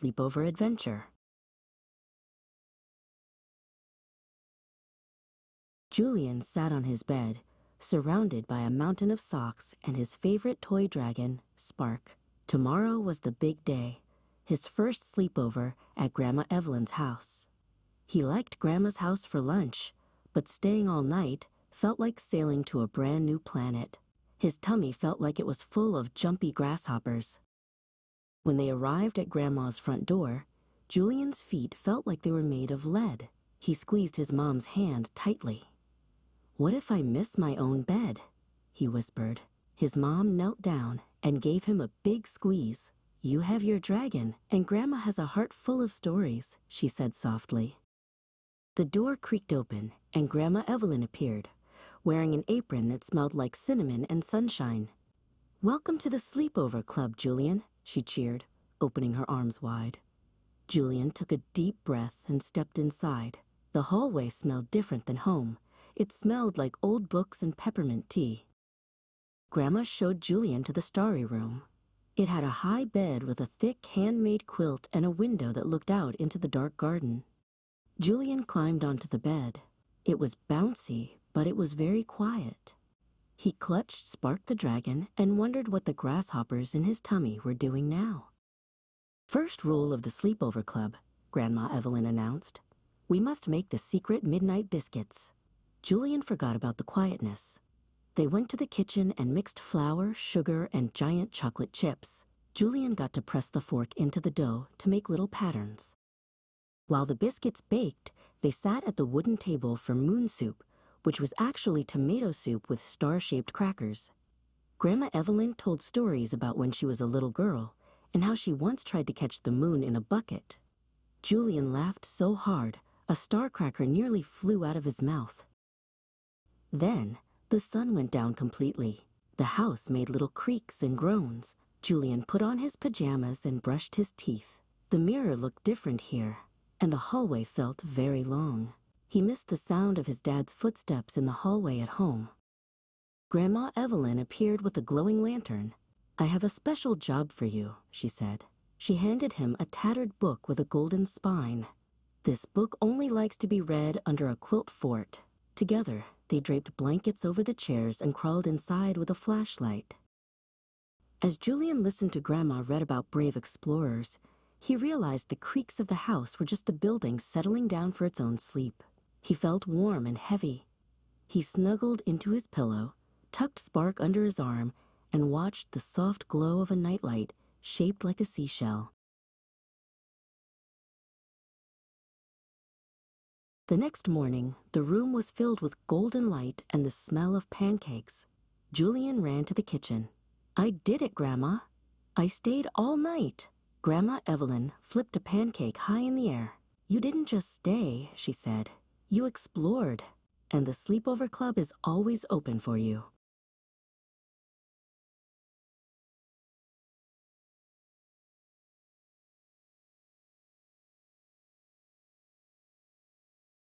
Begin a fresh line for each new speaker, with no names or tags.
sleepover adventure. Julian sat on his bed, surrounded by a mountain of socks and his favorite toy dragon, Spark. Tomorrow was the big day, his first sleepover at Grandma Evelyn's house. He liked Grandma's house for lunch, but staying all night felt like sailing to a brand new planet. His tummy felt like it was full of jumpy grasshoppers. When they arrived at Grandma's front door, Julian's feet felt like they were made of lead. He squeezed his mom's hand tightly. "What if I miss my own bed?" he whispered. His mom knelt down and gave him a big squeeze. "You have your dragon, and Grandma has a heart full of stories," she said softly. The door creaked open, and Grandma Evelyn appeared, wearing an apron that smelled like cinnamon and sunshine. "Welcome to the Sleepover Club, Julian," she cheered, opening her arms wide. Julian took a deep breath and stepped inside. The hallway smelled different than home. It smelled like old books and peppermint tea. Grandma showed Julian to the starry room. It had a high bed with a thick handmade quilt and a window that looked out into the dark garden. Julian climbed onto the bed. It was bouncy, but it was very quiet. He clutched Spark the dragon and wondered what the grasshoppers in his tummy were doing now. "First rule of the Sleepover Club," Grandma Evelyn announced. "We must make the secret midnight biscuits." Julian forgot about the quietness. They went to the kitchen and mixed flour, sugar, and giant chocolate chips. Julian got to press the fork into the dough to make little patterns. While the biscuits baked, they sat at the wooden table for moon soup, which was actually tomato soup with star-shaped crackers. Grandma Evelyn told stories about when she was a little girl and how she once tried to catch the moon in a bucket. Julian laughed so hard, a star cracker nearly flew out of his mouth. Then, the sun went down completely. The house made little creaks and groans. Julian put on his pajamas and brushed his teeth. The mirror looked different here, and the hallway felt very long. He missed the sound of his dad's footsteps in the hallway at home. Grandma Evelyn appeared with a glowing lantern. "I have a special job for you," she said. She handed him a tattered book with a golden spine. "This book only likes to be read under a quilt fort." Together, they draped blankets over the chairs and crawled inside with a flashlight. As Julian listened to Grandma read about brave explorers, he realized the creaks of the house were just the building settling down for its own sleep. He felt warm and heavy. He snuggled into his pillow, tucked Spark under his arm, and watched the soft glow of a nightlight shaped like a seashell. The next morning, the room was filled with golden light and the smell of pancakes. Julian ran to the kitchen. "I did it, Grandma. I stayed all night." Grandma Evelyn flipped a pancake high in the air. "You didn't just stay," she said. "You explored, and the Sleepover Club is always open for you."